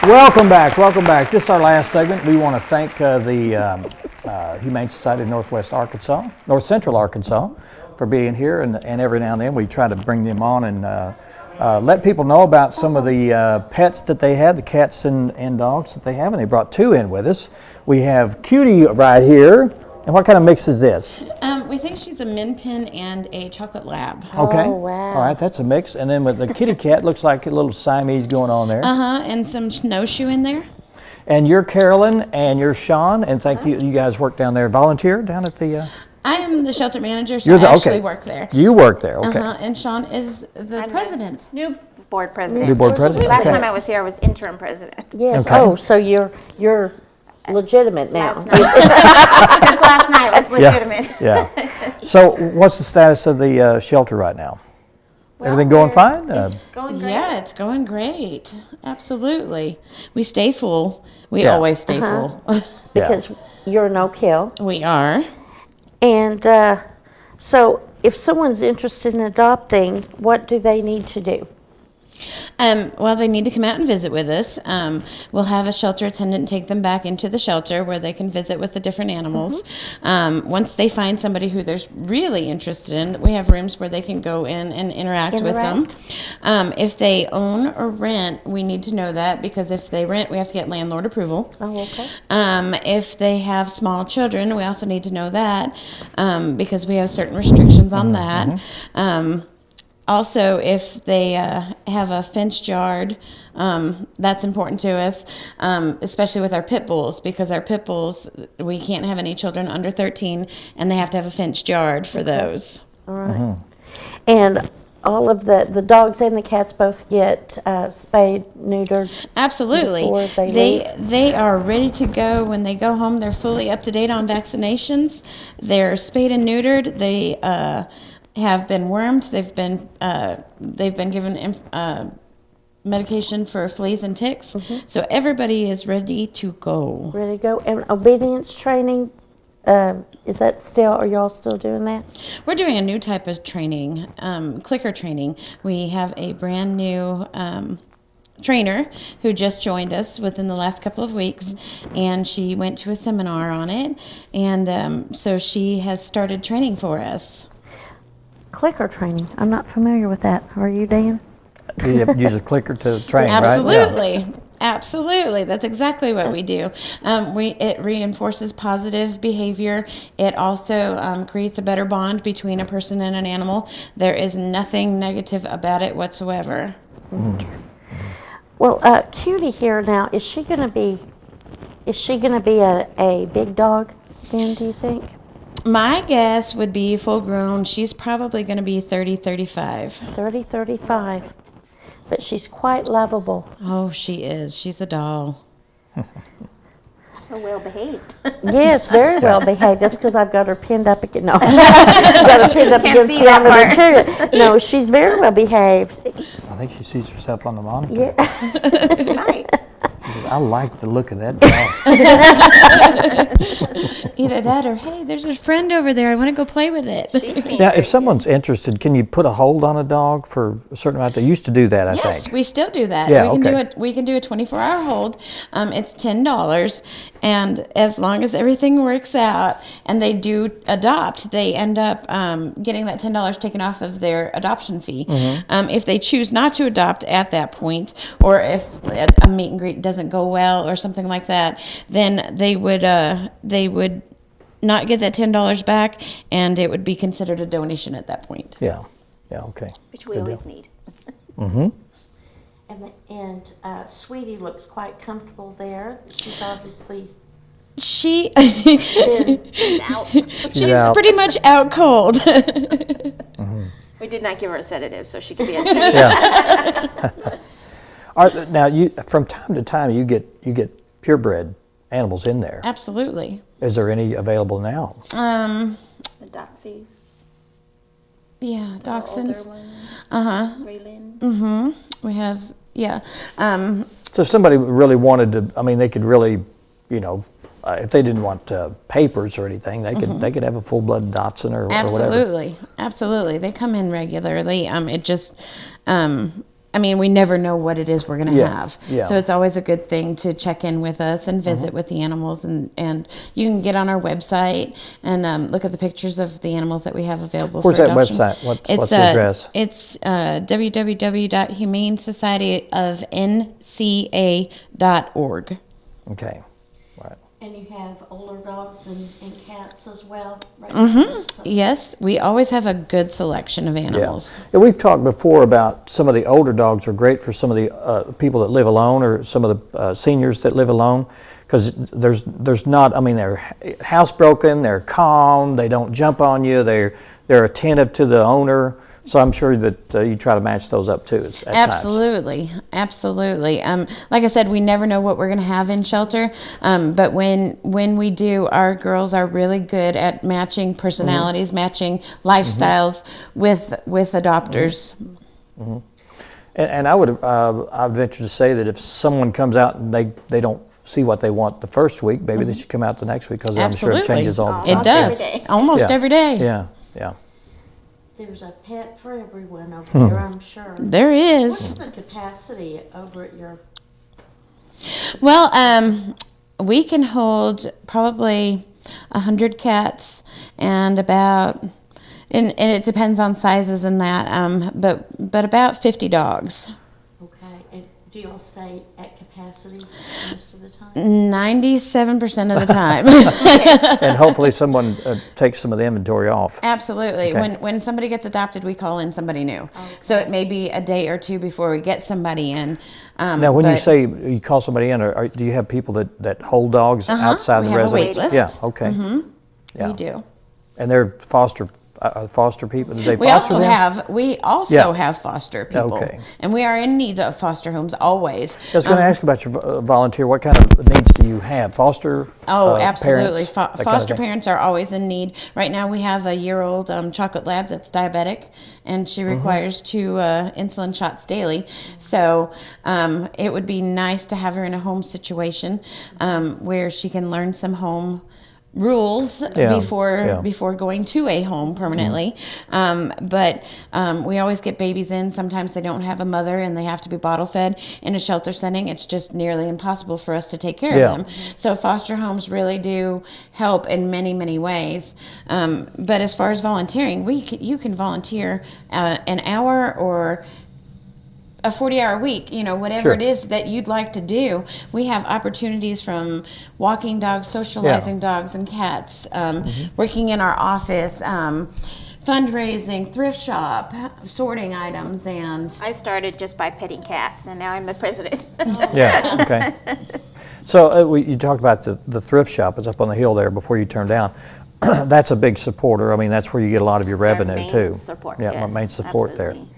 Welcome back, welcome back. This is our last segment. We want to thank the Humane Society of North Central Arkansas, for being here, and every now and then we try to bring them on and let people know about some of the pets that they have, the cats and dogs that they have, and they brought two in with us. We have Cutie right here. And what kind of mix is this? We think she's a Min Pin and a chocolate lab. Okay. Oh, wow. All right, that's a mix. And then with the kitty cat, looks like a little Siamese going on there. And some snowshoe in there. And you're Carolyn and you're Sean, and thank you. You guys work down there, volunteer down at the... I am the shelter manager, so I actually work there. You work there, okay. And Sean is the president. New board president. New board president. Last Okay. time I was here, I was interim president. Yes. Okay. Oh, so you're legitimate now. Last night. Just last night was legitimate. Yeah. So what's the status of the shelter right now? Well, Everything going fine? It's going great. Yeah, it's going great. Absolutely. We stay full. We Yeah. always stay full. Because you're no kill. We are. And so if someone's interested in adopting, what do they need to do? Well, they need to come out and visit with us. We'll have a shelter attendant take them back into the shelter where they can visit with the different animals. Once they find somebody who they're really interested in, we have rooms where they can go in and interact with them. If they own or rent, we need to know that, because if they rent, we have to get landlord approval. Oh, okay. If they have small children, we also need to know that, because we have certain restrictions on that. Also, if they have a fenced yard, that's important to us, especially with our pit bulls, because our pit bulls, we can't have any children under 13, and they have to have a fenced yard for those. All right. And all of the dogs and the cats both get spayed, neutered. Absolutely. Before they They are ready to go when they go home. They're fully up to date on vaccinations. They're spayed and neutered. They have been wormed. They've been given medication for fleas and ticks. So everybody is ready to go. Ready to go. And obedience training, is that still, are y'all still doing that? We're doing a new type of training, clicker training. We have a brand new trainer who just joined us within the last couple of weeks, and she went to a seminar on it, and so she has started training for us. Clicker training. I'm not familiar with that. Are you, Dan? You have to use a clicker to train, right? Absolutely. Yeah. Absolutely. That's exactly what we do. It reinforces positive behavior. It also creates a better bond between a person and an animal. There is nothing negative about it whatsoever. Well, Cutie here now, is she going to be a big dog then, do you think? My guess would be full grown. She's probably going to be 30, 35. 30, 35. But she's quite lovable. Oh, she is. She's a doll. So well behaved. Yes, very well behaved. That's because I've got her pinned up again. No, got her pinned up against see the that end of the chair. No, she's very well behaved. I think she sees herself on the monitor. Yeah. She might. I like the look of that dog. Either that or, hey, there's a friend over there. I want to go play with it. Now, if someone's interested, can you put a hold on a dog for a certain amount? They used to do that, I Yes, think. we still do that. Yeah, We can do a 24-hour hold. It's $10, and as long as everything works out and they do adopt, they end up getting that $10 taken off of their adoption fee. If they choose not to adopt at that point, or if a meet and greet doesn't go well or something like that, then they would not get that $10 back, and it would be considered a donation at that point. Yeah, okay. Which we always need. And Sweetie looks quite comfortable there. She's obviously She's Out. out. pretty much out cold. We did not give her a sedative, so she could be on TV. Yeah. Now, you from time to time you get purebred animals in there. Absolutely. Is there any available now? The Doxies. Yeah, The older dachshunds. one. Raylin. We have, yeah. So if somebody really wanted to, I mean, they could really, if they didn't want papers or anything, they could have a full-blood dachshund or whatever. Absolutely. They come in regularly. It just, I mean, we never know what it is we're going to Yeah, have. yeah. So it's always a good thing to check in with us and visit with the animals. And you can get on our website and look at the pictures of the animals that we have available Where's for that adoption. website? What's the address? It's www.humanesocietyofnca.org. Okay. Right. And you have older dogs and cats as well? Right now, so- Yes, we always have a good selection of Yeah. animals. And we've talked before about some of the older dogs are great for some of the people that live alone, or some of the seniors that live alone, because there's not, I mean, they're housebroken, they're calm, they don't jump on you, they're attentive to the owner. So I'm sure that you try to match those up too. At times. Absolutely, absolutely. Like I said, we never know what we're going to have in shelter, but when we do, our girls are really good at matching personalities, matching lifestyles with adopters. And I would I'd venture to say that if someone comes out and they don't see what they want the first week, maybe they should come out the next week, because I'm sure Absolutely, it changes all the time. it does every day. almost Yeah. every day. Yeah, yeah. There's a pet for everyone over there, I'm sure. There What's is. the capacity over at your, Well, we can hold probably 100 cats and about, and it depends on sizes and that, but about 50 dogs. okay, and do you all stay at capacity most of the time? 97% of the time. And hopefully someone takes some of the inventory off. Absolutely. Okay. When somebody gets adopted, we call in somebody new. So it may be a day or two before we get somebody in. Now, when you but- say you call somebody in, do you have people that hold dogs outside we the have a residence? wait list. Yeah, okay. Yeah. we do. And they're foster people? Do they We foster also them? have Yeah. foster people, Okay. and we are in need of foster homes always. I was going to ask about your volunteer. What kind of needs do you have? Foster Oh, absolutely. parents, that kind of Foster thing? parents are always in need. Right now, we have a year-old chocolate lab that's diabetic, and she requires 2 insulin shots daily. So it would be nice to have her in a home situation where she can learn some home rules before going to a home permanently. But we always get babies in. Sometimes they don't have a mother and they have to be bottle fed. In a shelter setting, it's just nearly impossible for us to take care Yeah. of them. So foster homes really do help in many, many ways. But as far as volunteering, you can volunteer an hour or a 40-hour week, whatever Sure. it is that you'd like to do. We have opportunities from walking dogs, socializing dogs and cats, working in our office, fundraising, thrift shop, sorting items, and I started just by petting cats, and now I'm the president. Yeah, okay. So you talked about the thrift shop. It's up on the hill there before you turn down. That's a big supporter. I mean, that's where you get a lot of your It's our revenue main too. support, Yeah, yes, main support absolutely.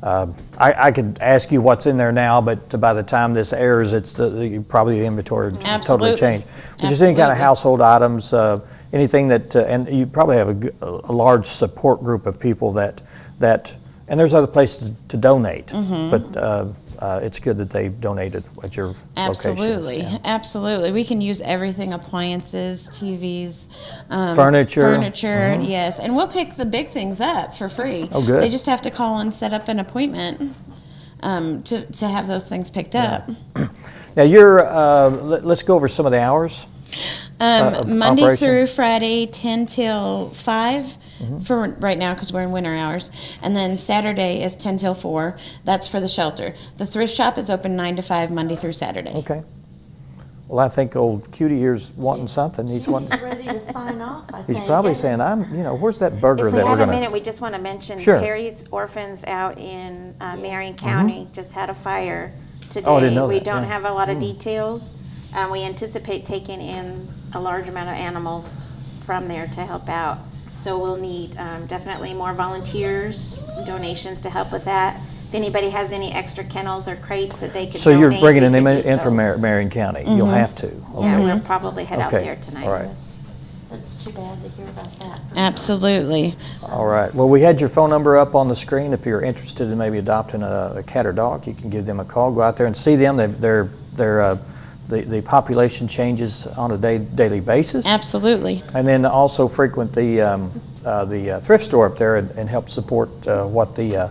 there. I could ask you what's in there now, but by the time this airs, it's probably the inventory has totally Absolutely. changed. But just any kind of Absolutely. household items, anything that, and you probably have a large support group of people that, and there's other places to donate, but it's good that they donated at your absolutely, locations. absolutely. We can use everything: appliances, TVs, Furniture. Yes, and we'll pick the big things up for free. Oh, good. They just have to call and set up an appointment to have those things picked up. Now let's go over some of the hours. Of Monday operation? through Friday, 10 till 5 for right now because we're in winter hours. And then Saturday is 10 till 4. That's for the shelter. The thrift shop is open 9 to 5 Monday through Saturday. Okay. Well, I think old Cutie here's wanting something. He's wanting. He's ready to sign off, I think. He's probably saying, where's that burger If we that we're have a gonna? minute, we just want to mention Sure. Perry's Orphans out in Marion County just had a fire today. Oh, I didn't know We that, don't yeah. have a lot of details. We anticipate taking in a large amount of animals from there to help out. So we'll need definitely more volunteers, donations to help with that. If anybody has any extra kennels or crates that they could So donate, you're bringing we them could in use from those. Marion County. You'll have to. Yeah, Okay. we'll probably head out Okay, there tonight. all right. That's too bad to hear about that. Absolutely. All right. Well, we had your phone number up on the screen. If you're interested in maybe adopting a cat or dog, you can give them a call. Go out there and see them. The population changes on a daily basis. Absolutely. And then also frequent the thrift store up there and help support what the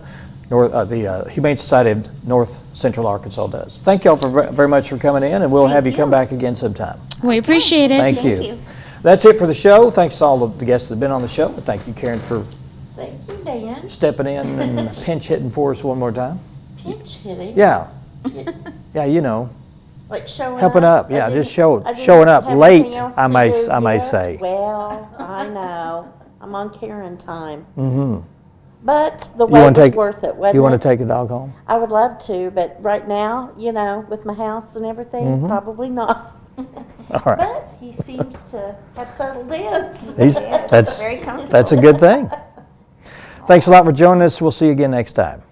Humane Society of North Central Arkansas does. Thank y'all very much for coming in, and we'll have you come back again sometime. We appreciate it. Thank you. you. That's it for the show. Thanks to all of the guests that have been on the show. Thank you, Karen, for Thank you, Dan. stepping in and pinch hitting for us one more time. Pinch hitting. Yeah. Yeah, you know, Like showing helping up. I Yeah, didn't- just I didn't showing up have late, anything else I to may do. I may Yes, say. Well, I know. I'm on Karen time. Mm-hmm. But the You wait want to was take worth it, wasn't You want it? to take the dog home? I would love to, but right now, you know, with my house and everything, probably not. All right. But he seems to have settled in. That's Very comfortable. that's a good thing. Thanks a lot for joining us. We'll see you again next time.